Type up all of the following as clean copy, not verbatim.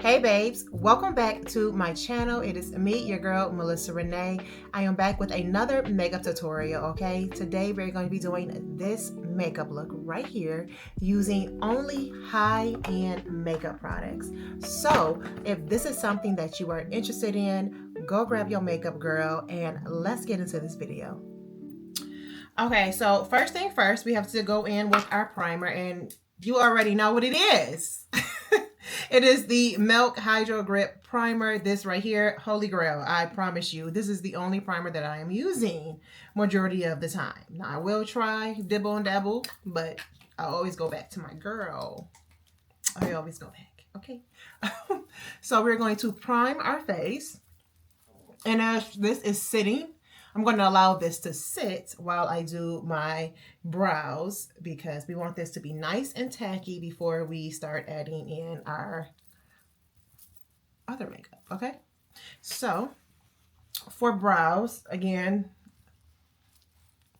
Hey babes, welcome back to my channel. It is me, your girl, Melissa Renee. I am back with another makeup tutorial, okay? Today we're going to be doing this makeup look right here using only high-end makeup products. So if this is something that you are interested in, go grab your makeup girl and let's get into this video. Okay, so first thing first, we have to go in with our primer, and you already know what it is. It is the Milk Hydro Grip Primer. This right here, holy grail. I promise you, this is the only primer that I am using majority of the time. Now, I will try dibble and dabble, but I always go back to my girl. I always go back, okay? So we're going to prime our face. And as this is sitting, I'm going to allow this to sit while I do my brows because we want this to be nice and tacky before we start adding in our other makeup, okay? So for brows, again,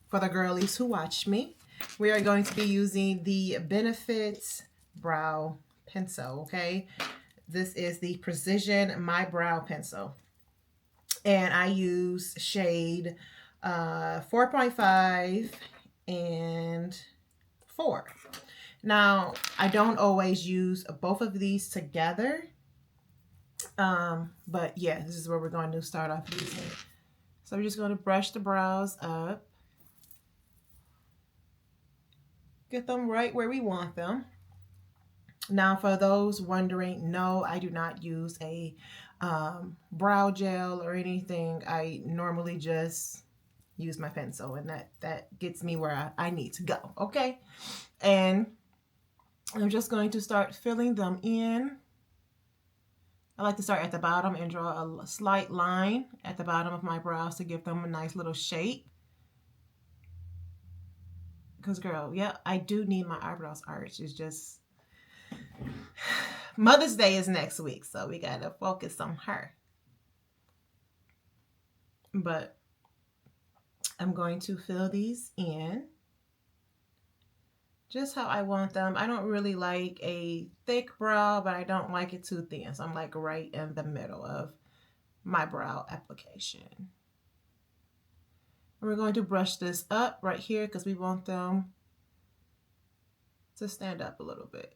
for the girlies who watch me, we are going to be using the Benefit Brow Pencil, okay? This is the Precision My Brow Pencil. And I use shade 4.5 and 4. Now, I don't always use both of these together. But yeah, this is where we're going to start off using. So we're just going to brush the brows up. Get them right where we want them. Now, for those wondering, no, I do not use a brow gel or anything. I normally just use my pencil, and that gets me where I need to go, okay? And I'm just going to start filling them in. I like to start at the bottom and draw a slight line at the bottom of my brows to give them a nice little shape. Because, girl, yeah, I do need my eyebrows arched. It's just Mother's Day is next week, so we got to focus on her. But I'm going to fill these in just how I want them. I don't really like a thick brow, but I don't like it too thin. So I'm like right in the middle of my brow application. And we're going to brush this up right here because we want them to stand up a little bit.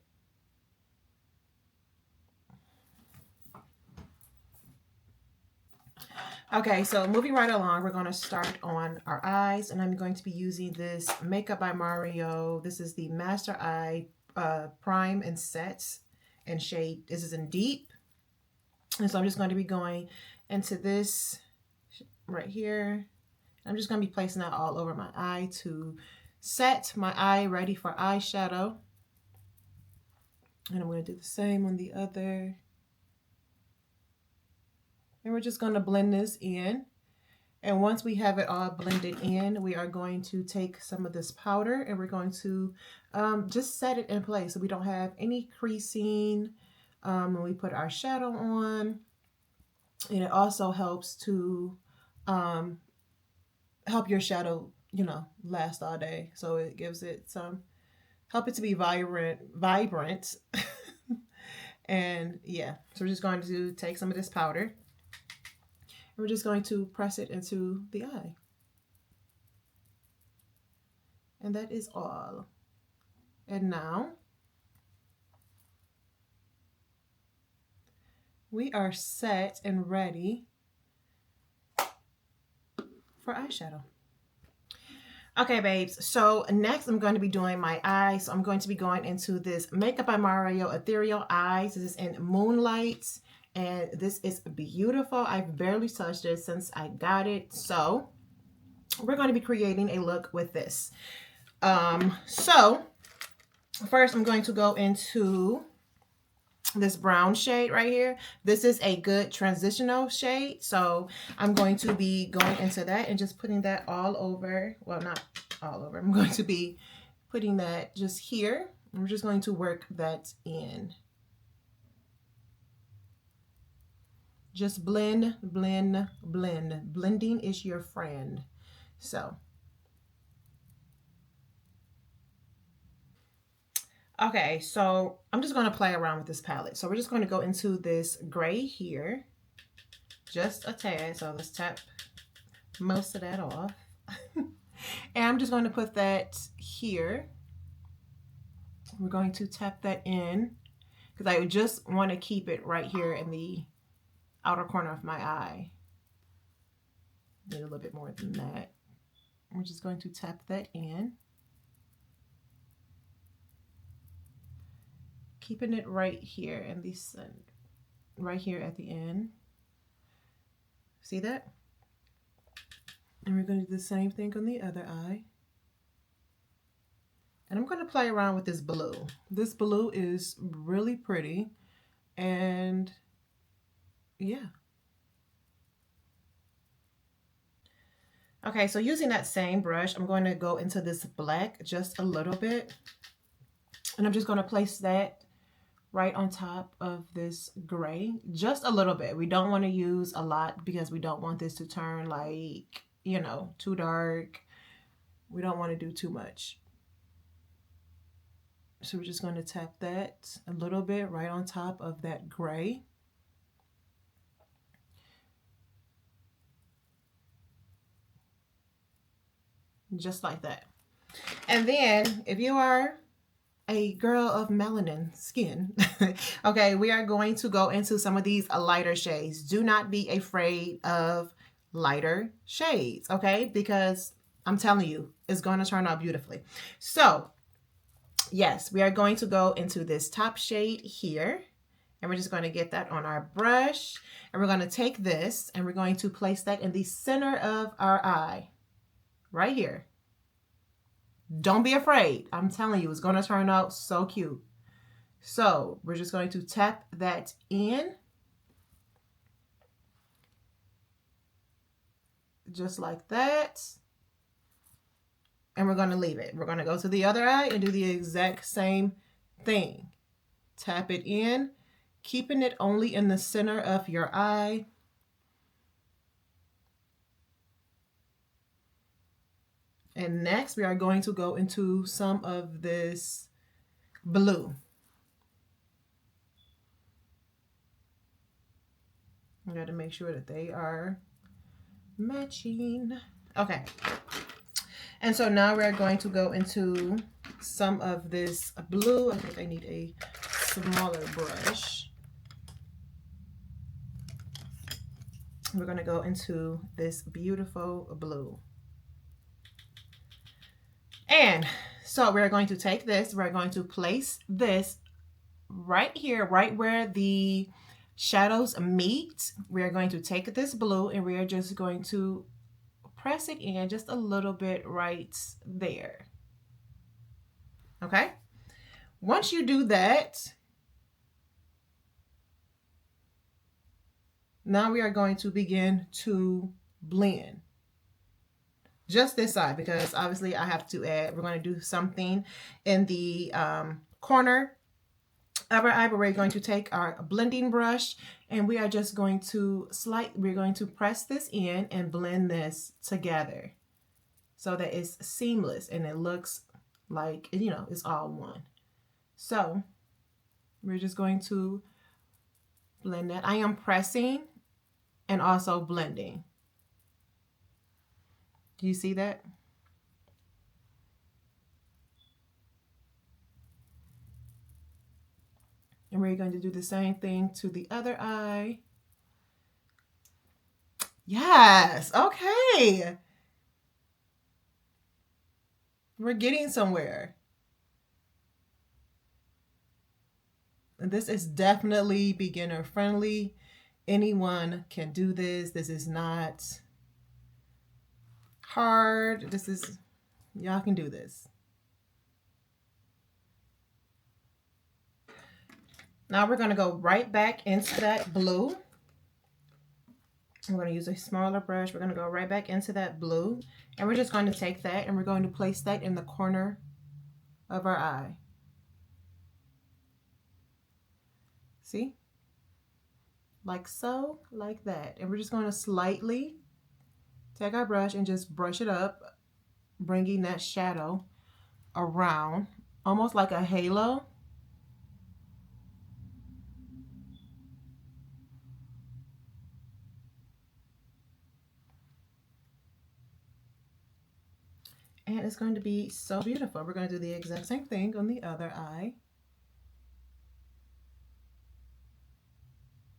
Okay, so moving right along, we're going to start on our eyes, and I'm going to be using this Makeup by Mario. This is the Master Eye Prime and Set and shade. This is in Deep. And so I'm just going to be going into this right here. I'm just going to be placing that all over my eye to set my eye ready for eyeshadow. And I'm going to do the same on the other. And we're just going to blend this in. And once we have it all blended in, we are going to take some of this powder and we're going to just set it in place so we don't have any creasing when we put our shadow on. And it also helps to help your shadow, you know, last all day. So it gives it some, help it to be vibrant. And yeah, so we're just going to take some of this powder. We're just going to press it into the eye. And that is all. And now we are set and ready for eyeshadow. Okay, babes, so next I'm going to be doing my eyes. So I'm going to be going into this Makeup by Mario Ethereal Eyes. This is in Moonlight. And this is beautiful. I've barely touched it since I got it. So we're going to be creating a look with this. So first I'm going to go into this brown shade right here. This is a good transitional shade. So I'm going to be going into that and just putting that all over. Well, not all over. I'm going to be putting that just here. I'm just going to work that in. Just blend, blend, blend. Blending is your friend. So Okay, so I'm just going to play around with this palette. So we're just going to go into this gray here, just a tad. So let's tap most of that off. And I'm just going to put that here. We're going to tap that in because I just want to keep it right here in the outer corner of my eye. Need a little bit more than that. We're just going to tap that in. Keeping it right here in the center, right here at the end. See that? And we're going to do the same thing on the other eye. And I'm going to play around with this blue. This blue is really pretty. And yeah. Okay, so using that same brush, I'm going to go into this black just a little bit. And I'm just going to place that right on top of this gray, just a little bit. We don't want to use a lot because we don't want this to turn like, you know, too dark. We don't want to do too much. So we're just going to tap that a little bit right on top of that gray. Just like that. And then if you are a girl of melanin skin, okay, we are going to go into some of these lighter shades. Do not be afraid of lighter shades, okay? Because I'm telling you, it's going to turn out beautifully. So yes, we are going to go into this top shade here, and we're just going to get that on our brush, and we're going to take this and we're going to place that in the center of our eye, right here. Don't be afraid. I'm telling you, it's going to turn out so cute. So we're just going to tap that in. Just like that. And we're going to leave it. We're going to go to the other eye and do the exact same thing. Tap it in, keeping it only in the center of your eye. And next, we are going to go into some of this blue. I got to make sure that they are matching. Okay. And so now we're going to go into some of this blue. I think I need a smaller brush. We're going to go into this beautiful blue. And so we're going to take this, we're going to place this right here, right where the shadows meet. We're going to take this blue and we're just going to press it in just a little bit right there. Okay? Once you do that, now we are going to begin to blend. Just this side, because obviously I have to add, we're going to do something in the corner of our eye, but we're going to take our blending brush and we are just going to we're going to press this in and blend this together so that it's seamless and it looks like, you know, it's all one. So we're just going to blend that. I am pressing and also blending. Do you see that? And we're going to do the same thing to the other eye. Yes, okay. We're getting somewhere. And this is definitely beginner friendly. Anyone can do this. This is not hard. This is, y'all can do this. Now we're going to go right back into that blue. I'm going to use a smaller brush. We're going to go right back into that blue. And we're just going to take that and we're going to place that in the corner of our eye. See? Like so, like that. And we're just going to slightly take our brush and just brush it up, bringing that shadow around, almost like a halo. And it's going to be so beautiful. We're going to do the exact same thing on the other eye.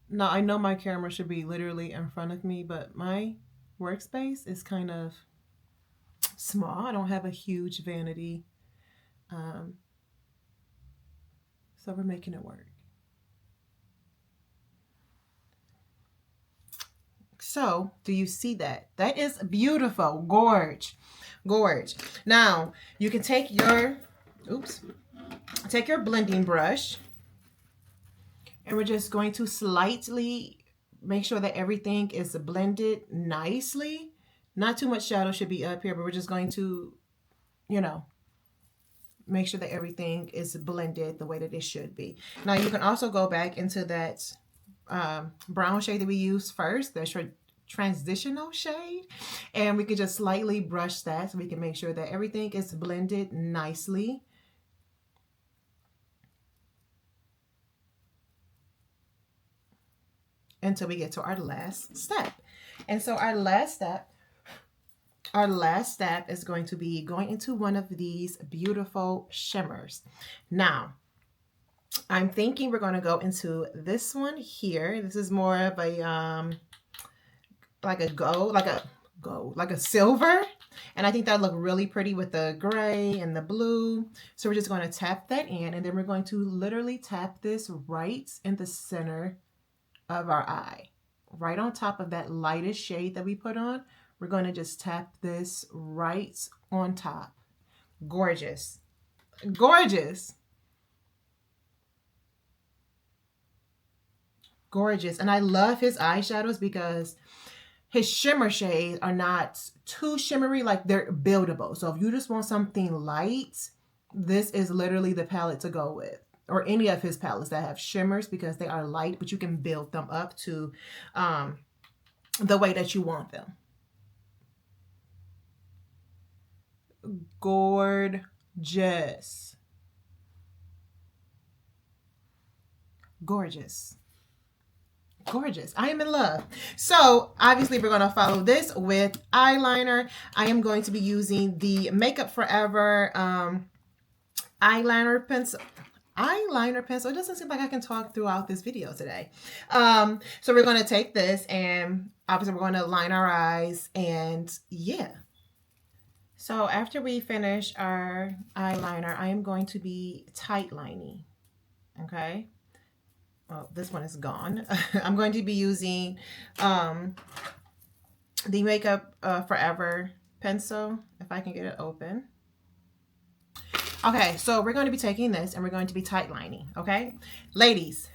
Now, I know my camera should be literally in front of me, but my workspace is kind of small. I don't have a huge vanity. So we're making it work. So, do you see that? That is beautiful. Gorge. Gorge. Now, you can take your, take your blending brush, and we're just going to slightly make sure that everything is blended nicely. Not too much shadow should be up here, but we're just going to, you know, make sure that everything is blended the way that it should be. Now, you can also go back into that brown shade that we used first, the transitional shade, and we can just slightly brush that so we can make sure that everything is blended nicely. Until we get to our last step. And so our last step is going to be going into one of these beautiful shimmers. Now, I'm thinking we're going to go into this one here. This is more of a like a silver, and I think that look really pretty with the gray and the blue. So we're just going to tap that in, and then we're going to literally tap this right in the center of our eye, right on top of that lightest shade that we put on. We're going to just tap this right on top. Gorgeous. Gorgeous. Gorgeous. And I love his eyeshadows because his shimmer shades are not too shimmery, like they're buildable. So if you just want something light, this is literally the palette to go with. Or any of his palettes that have shimmers, because they are light, but you can build them up to the way that you want them. Gorgeous. Gorgeous. Gorgeous. I am in love. So obviously we're going to follow this with eyeliner. I am going to be using the Makeup Forever eyeliner pencil. It doesn't seem like I can talk throughout this video today. So we're going to take this, and obviously we're going to line our eyes, and yeah. So after we finish our eyeliner, I am going to be tight lining. Okay. Well, this one is gone. I'm going to be using the Makeup Forever pencil, if I can get it open. Okay, so we're going to be taking this and we're going to be tight lining, okay? Ladies,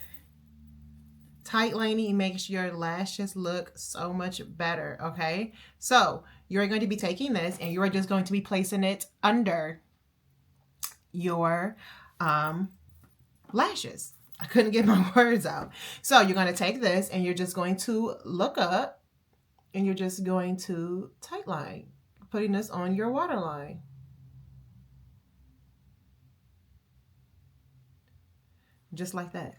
tight lining makes your lashes look so much better, okay? So you're going to be taking this and you're just going to be placing it under your lashes. I couldn't get my words out. So you're going to take this and you're just going to look up and you're just going to tight line, putting this on your waterline. Just like that.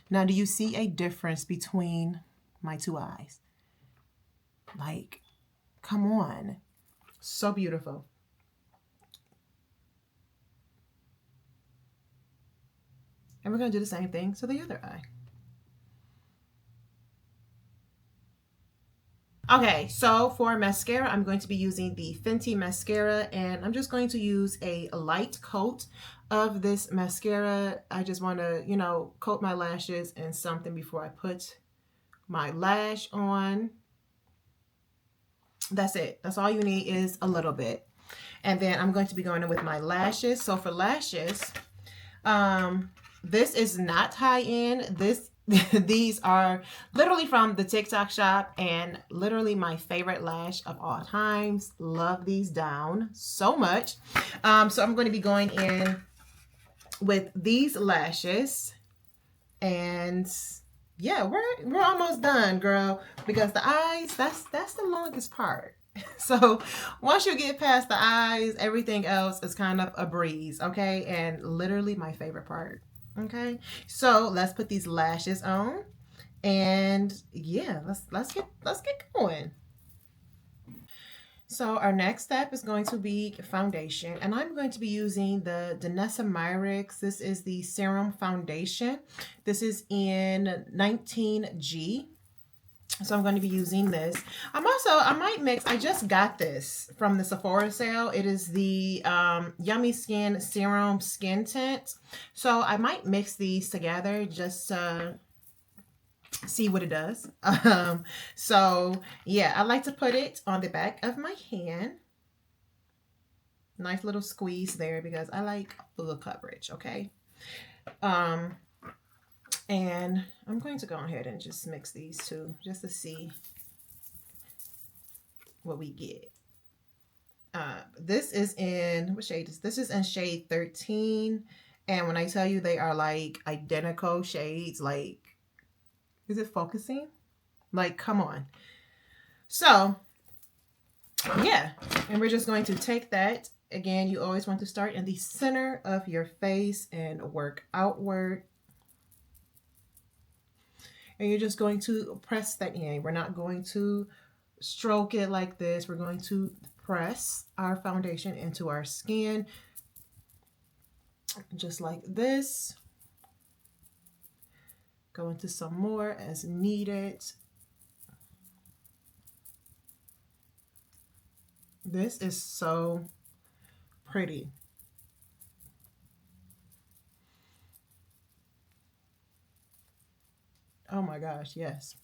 Now, do you see a difference between my two eyes? Like, come on. So beautiful. And we're going to do the same thing to the other eye. Okay, so for mascara, I'm going to be using the Fenty mascara, and I'm just going to use a light coat of this mascara. I just want to, you know, coat my lashes in something before I put my lash on. That's it. That's all you need is a little bit. And then I'm going to be going in with my lashes. So for lashes, this is not high-end. These are literally from the TikTok shop and literally my favorite lash of all times. Love these down so much. So I'm going to be going in with these lashes, and yeah, we're almost done, girl, because the eyes, that's the longest part. So once you get past the eyes, everything else is kind of a breeze, okay? And literally my favorite part. Okay, so let's put these lashes on, and yeah, let's get going. So our next step is going to be foundation, and I'm going to be using the Danessa Myricks. This is the Serum Foundation. This is in 19G. So I'm going to be using this. I might mix, I just got this from the Sephora sale. It is the Yummy Skin Serum Skin Tint. So I might mix these together just to see what it does. So yeah, I like to put it on the back of my hand. Nice little squeeze there because I like full coverage, okay? And I'm going to go ahead and just mix these two just to see what we get. This is in, what shade is this? Is in shade 13. And when I tell you they are like identical shades, like, is it focusing? Like, come on. So, yeah. And we're just going to take that. Again, you always want to start in the center of your face and work outward. And you're just going to press that in. We're not going to stroke it like this. We're going to press our foundation into our skin just like this. Go into some more as needed. This is so pretty. Oh my gosh, yes.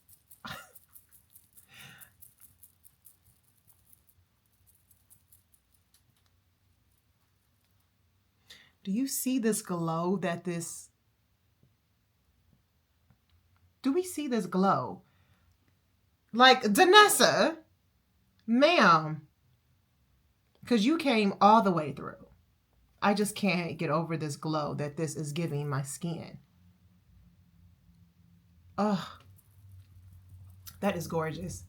Do you see this glow that this... Do we see this glow? Like, Danessa, ma'am, because you came all the way through. I just can't get over this glow that this is giving my skin. Oh, that is gorgeous.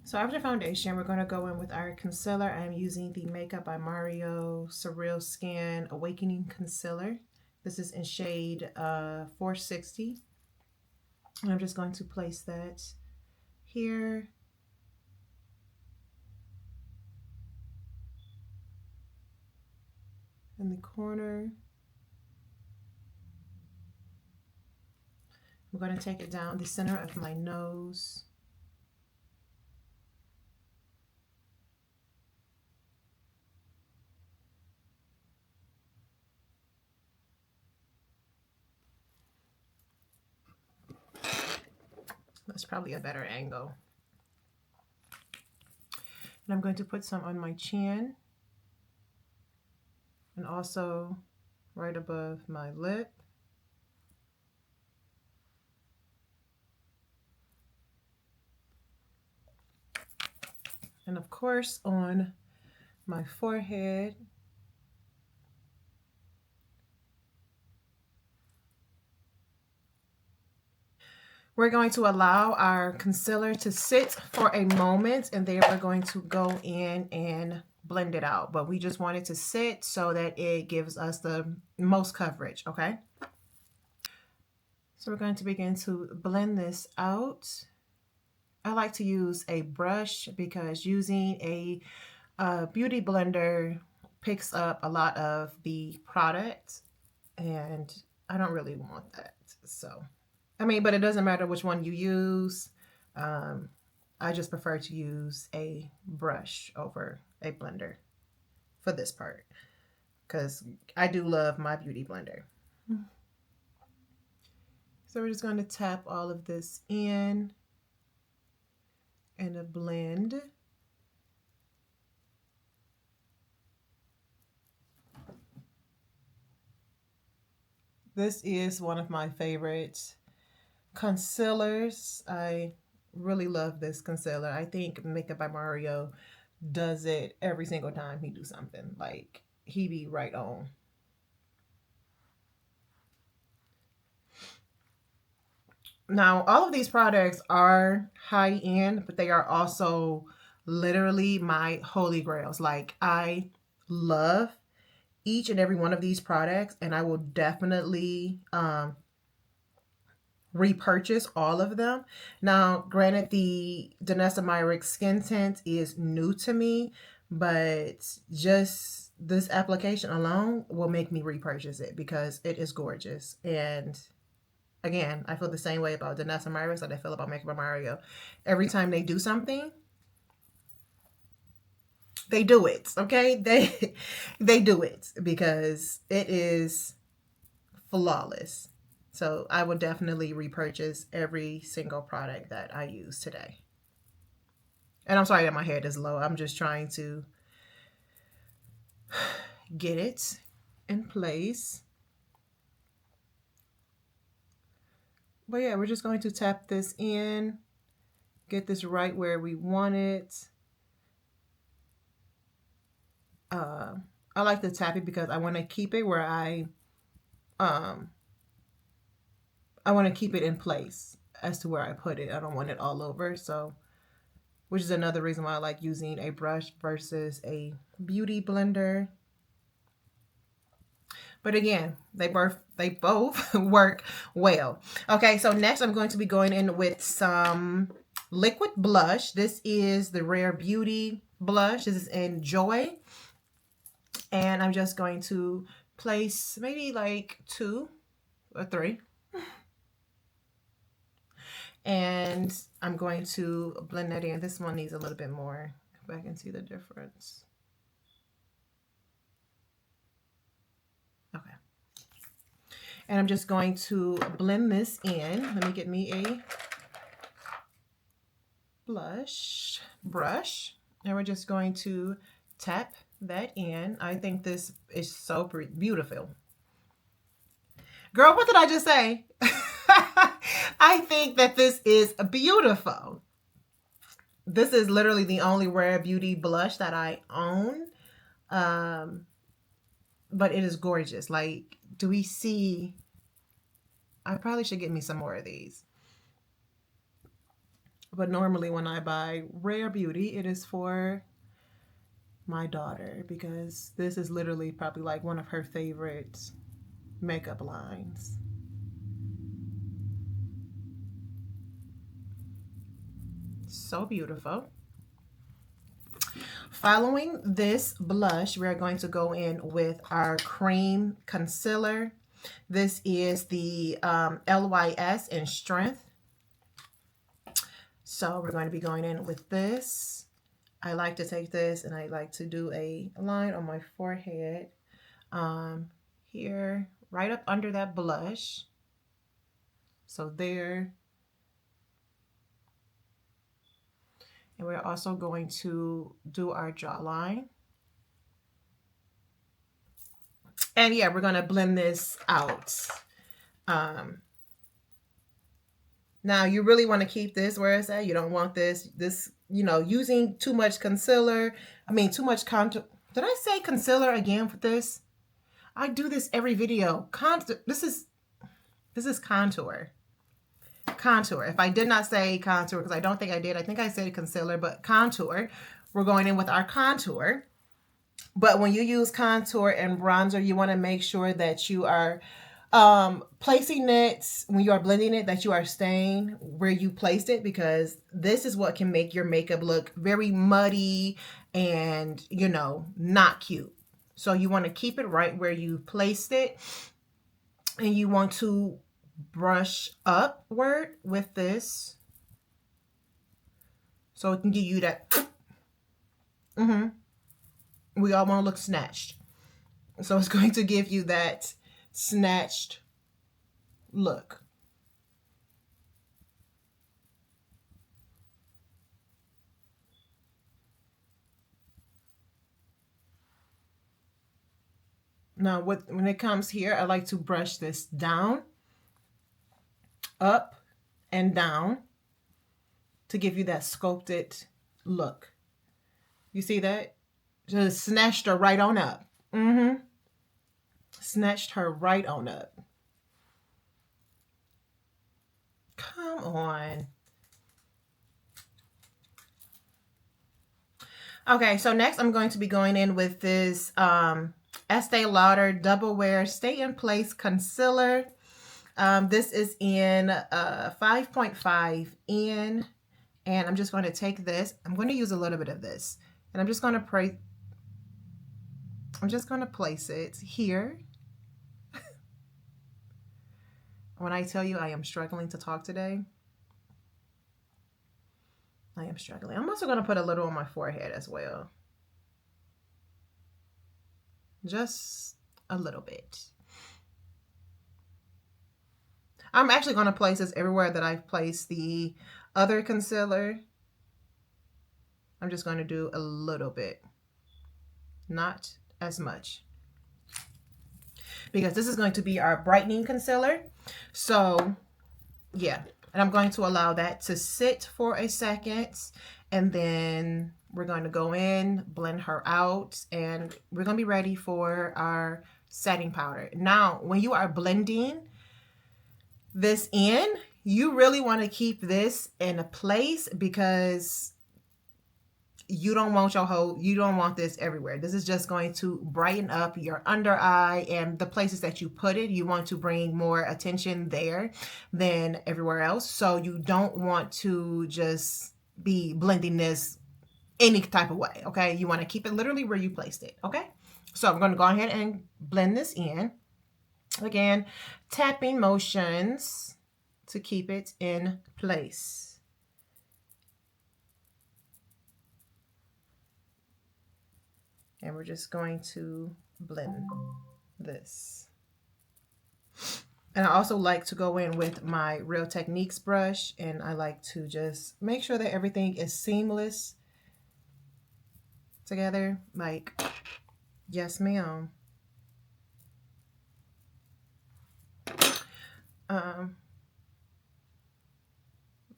So after foundation, we're going to go in with our concealer. I'm using the Makeup by Mario Surreal Skin Awakening Concealer. This is in shade 460. And I'm just going to place that here. In the corner. I'm going to take it down the center of my nose. That's probably a better angle. And I'm going to put some on my chin and also right above my lip. And of course on my forehead. We're going to allow our concealer to sit for a moment, and then we're going to go in and blend it out. But we just want it to sit so that it gives us the most coverage, okay? So we're going to begin to blend this out. I like to use a brush because using a beauty blender picks up a lot of the product, and I don't really want that, so... I mean, but it doesn't matter which one you use. I just prefer to use a brush over a blender for this part because I do love my beauty blender. So we're just going to tap all of this in and a blend. This is one of my favorites concealers. I really love this concealer. I think Makeup by Mario does it every single time he do something. Like, he be right on. Now, all of these products are high end, but they are also literally my holy grails. Like, I love each and every one of these products, and I will definitely repurchase all of them. Now, granted, the Danessa Myricks skin tint is new to me, but just this application alone will make me repurchase it because it is gorgeous. And again, I feel the same way about Danessa Myricks that I feel about Makeup by Mario. Every time they do something, they do it, okay? They do it because it is flawless. So I will definitely repurchase every single product that I use today. And I'm sorry that my head is low. I'm just trying to get it in place. But yeah, we're just going to tap this in, get this right where we want it. I like to tap it because I want to keep it where I want to keep it in place as to where I put it. I don't want it all over. So, which is another reason why I like using a brush versus a beauty blender. But again, they both work well. Okay, so next I'm going to be going in with some liquid blush. This is the Rare Beauty blush. This is in Joy. And I'm just going to place maybe like 2 or 3. And I'm going to blend that in. This one needs a little bit more. Come back and see the difference. Okay. And I'm just going to blend this in. Let me get me a blush brush. And we're just going to tap that in. I think this is so beautiful. Girl, what did I just say? I think that this is beautiful. This is literally the only Rare Beauty blush that I own. But it is gorgeous. Like, do we see? I probably should get me some more of these. But normally when I buy Rare Beauty, it is for my daughter because this is literally probably like one of her favorite makeup lines. So beautiful. Following this blush, we're going to go in with our cream concealer. This is the LYS in Strength. So we're going to be going in with this. I like to take this and I like to do a line on my forehead here, right up under that blush. So there. And we're also going to do our jawline. And yeah, we're going to blend this out. Now you really want to keep this where it's at. You don't want this, you know, using too much concealer. I mean, too much contour. Did I say concealer again for this? I do this every video. This is contour. Contour. If I did not say contour, because I don't think I did. I think I said concealer, but contour. We're going in with our contour. But when you use contour and bronzer, you want to make sure that you are placing it, when you are blending it, that you are staying where you placed it, because this is what can make your makeup look very muddy and, you know, not cute. So you want to keep it right where you placed it, and you want to brush upward with this so it can give you that we all want to look snatched, so it's going to give you that snatched look. Now when it comes here, I like to brush this down, up and down, to give you that sculpted look. You see that? Just snatched her right on up. Snatched her right on up. Come on. Okay, so next I'm going to be going in with this Estee Lauder Double Wear Stay in Place Concealer. This is in 5.5 in, and I'm just going to take this. I'm going to use a little bit of this, and I'm just going to place it here. When I tell you I am struggling to talk today, I am struggling. I'm also going to put a little on my forehead as well. Just a little bit. I'm actually going to place this everywhere that I've placed the other concealer. I'm just going to do a little bit, not as much, because this is going to be our brightening concealer. So yeah, and I'm going to allow that to sit for a second, and then we're going to go in, blend her out, and we're going to be ready for our setting powder. Now, when you are blending this in, you really want to keep this in a place, because you don't want this everywhere. This is just going to brighten up your under eye, and the places that you put it, you want to bring more attention there than everywhere else. So you don't want to just be blending this any type of way, okay? You want to keep it literally where you placed it, okay? So I'm going to go ahead and blend this in. Again, tapping motions to keep it in place. And we're just going to blend this. And I also like to go in with my Real Techniques brush, and I like to just make sure that everything is seamless together. Like, yes, ma'am.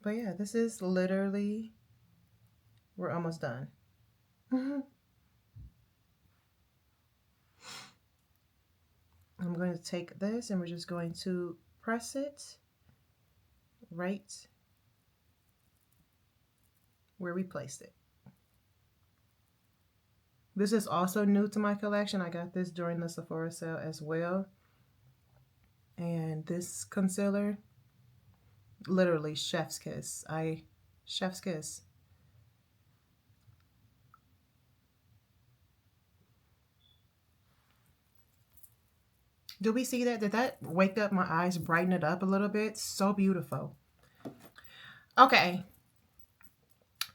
But yeah, this is literally, we're almost done. I'm going to take this, and we're just going to press it right where we placed it. This is also new to my collection. I got this during the Sephora sale as well. And this concealer, literally chef's kiss. Chef's kiss. Do we see that? Did that wake up my eyes, brighten it up a little bit? So beautiful. Okay.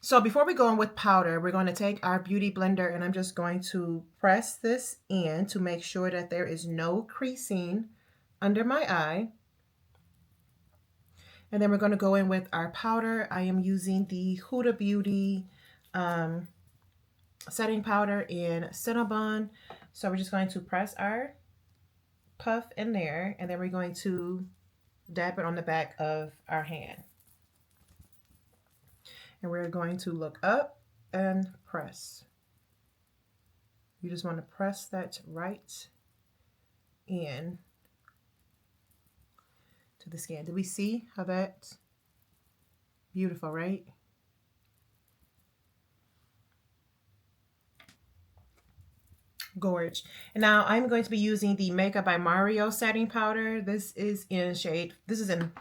So before we go in with powder, we're going to take our beauty blender, and I'm just going to press this in to make sure that there is no creasing under my eye. And then we're going to go in with our powder. I am using the Huda Beauty setting powder in Cinnabon. So we're just going to press our puff in there, and then we're going to dab it on the back of our hand. And we're going to look up and press. You just want to press that right in to the skin. Do we see how that's beautiful, right? Gorge. And now I'm going to be using the Makeup by Mario setting powder. This is in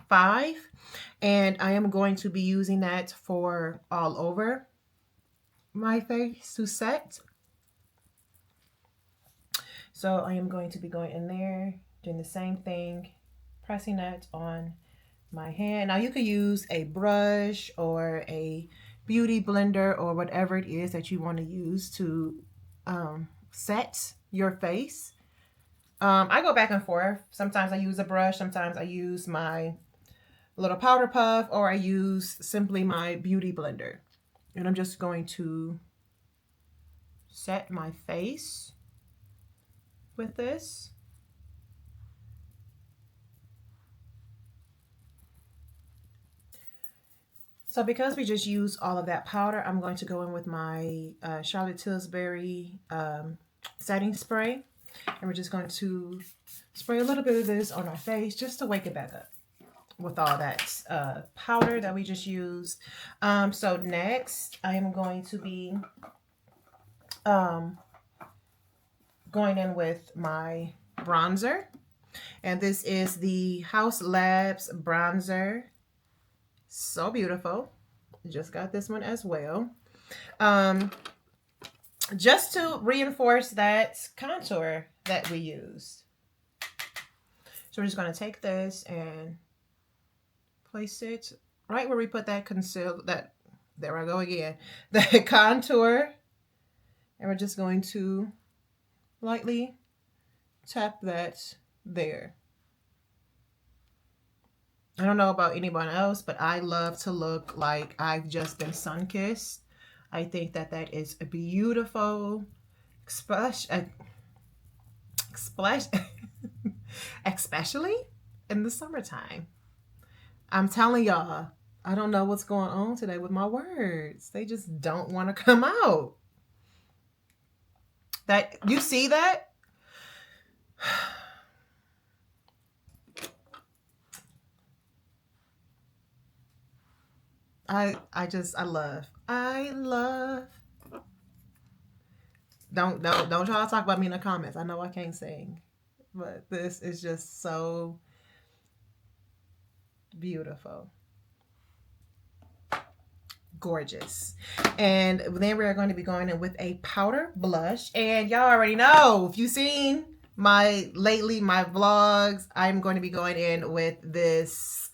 5, and I am going to be using that for all over my face to set. So I am going to be going in there, doing the same thing, pressing that on my hand. Now you could use a brush or a beauty blender or whatever it is that you want to use to set your face. I go back and forth. Sometimes I use a brush, sometimes I use my little powder puff, or I use simply my beauty blender. And I'm just going to set my face with this. So because we just used all of that powder, I'm going to go in with my Charlotte Tilbury setting spray. And we're just going to spray a little bit of this on our face just to wake it back up with all that powder that we just used. So next, I am going to be going in with my bronzer. And this is the House Labs bronzer. So beautiful. Just got this one as well. Just to reinforce that contour that we used. So we're just going to take this and place it right where we put that conceal, that, there I go again, that contour. And we're just going to lightly tap that there. I don't know about anyone else, but I love to look like I've just been sun-kissed. I think that that is a beautiful, especially in the summertime. I'm telling y'all, I don't know what's going on today with my words. They just don't want to come out. That, you see that? I love. Don't try to talk about me in the comments. I know I can't sing, but this is just so beautiful. Gorgeous. And then we're going to be going in with a powder blush. And y'all already know, if you've seen my vlogs, I'm going to be going in with this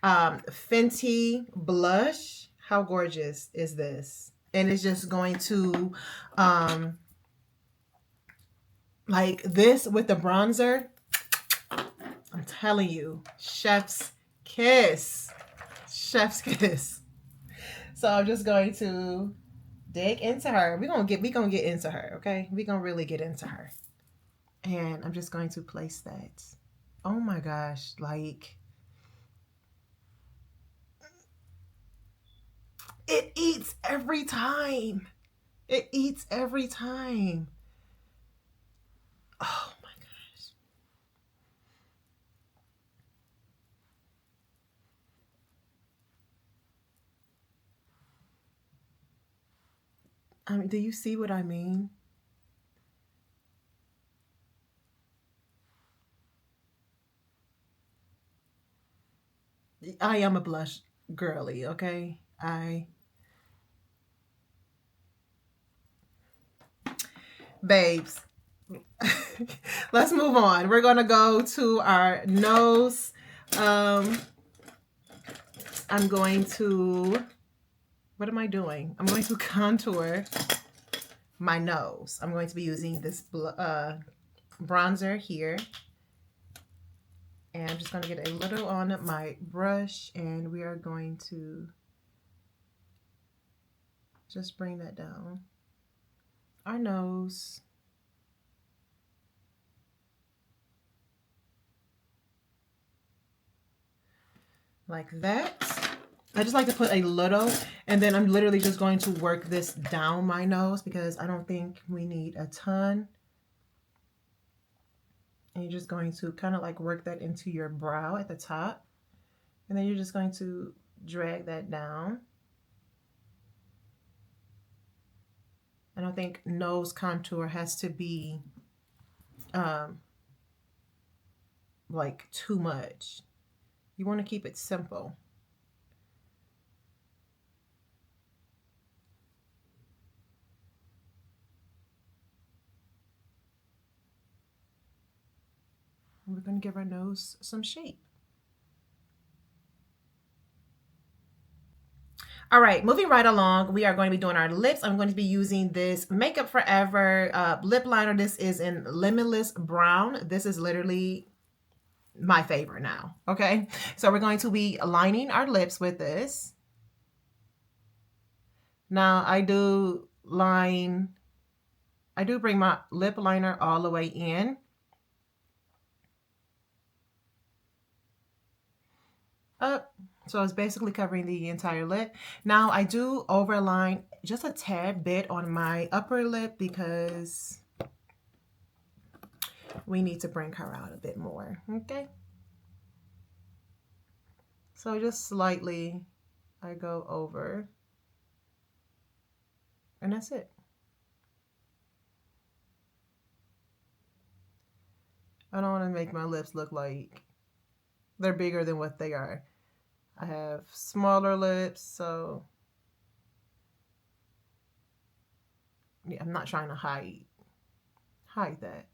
Fenty blush. How gorgeous is this? And it's just going to like this with the bronzer. I'm telling you, chef's kiss. Chef's kiss. So I'm just going to dig into her. We're gonna get into her, okay? We're gonna really get into her. And I'm just going to place that. Oh my gosh, like it eats every time. It eats every time. Oh my gosh. I mean, do you see what I mean? I am a blush girly, okay? Babes, let's move on. We're gonna go to our nose. I'm going to, what am I doing? I'm going to contour my nose. I'm going to be using this bronzer here. And I'm just going to get a little on my brush, and we are going to just bring that down our nose. Like that. I just like to put a little, and then I'm literally just going to work this down my nose because I don't think we need a ton. And you're just going to kind of like work that into your brow at the top. And then you're just going to drag that down. I don't think nose contour has to be like too much. You want to keep it simple. We're going to give our nose some shape. All right, moving right along, we are going to be doing our lips. I'm going to be using this Makeup Forever lip liner. This is in Limitless Brown. This is literally my favorite now, okay? So we're going to be lining our lips with this. Now, I do bring my lip liner all the way in. Up. So it's basically covering the entire lip. Now I do overline just a tad bit on my upper lip because we need to bring her out a bit more, okay? So just slightly I go over, and that's it. I don't want to make my lips look like they're bigger than what they are. I have smaller lips, so yeah, I'm not trying to hide that.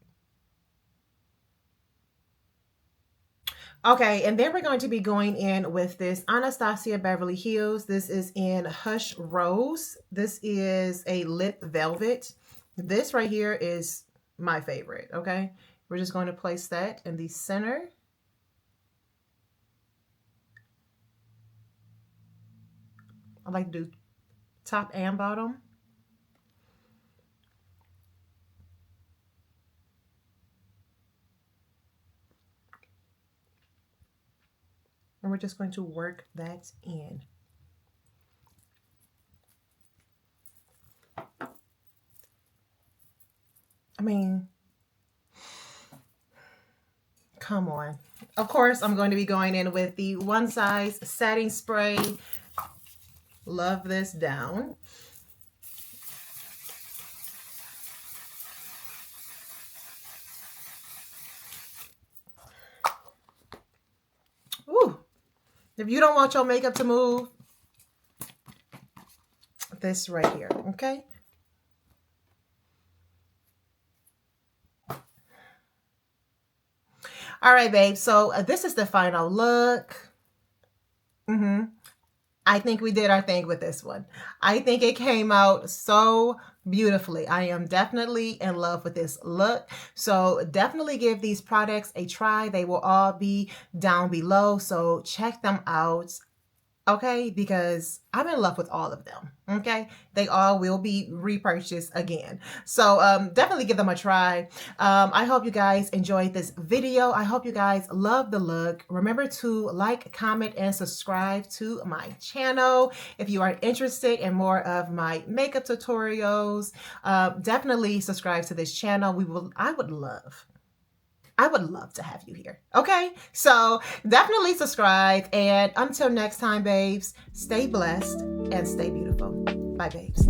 Okay, and then we're going to be going in with this Anastasia Beverly Hills. This is in Hush Rose. This is a lip velvet. This right here is my favorite, okay? We're just going to place that in the center. I like to do top and bottom. And we're just going to work that in. I mean, come on. Of course, I'm going to be going in with the One Size setting spray. Love this down. Ooh. If you don't want your makeup to move, this right here, okay? All right, babe. So this is the final look. I think we did our thing with this one. I think it came out so beautifully. I am definitely in love with this look. So definitely give these products a try. They will all be down below. So check them out. Okay, because I'm in love with all of them. Okay, they all will be repurchased again. So definitely give them a try. I hope you guys enjoyed this video. I hope you guys love the look. Remember to like, comment, and subscribe to my channel if you are interested in more of my makeup tutorials. Definitely subscribe to this channel. I would love to have you here. Okay, so definitely subscribe, and until next time, babes, stay blessed and stay beautiful. Bye, babes.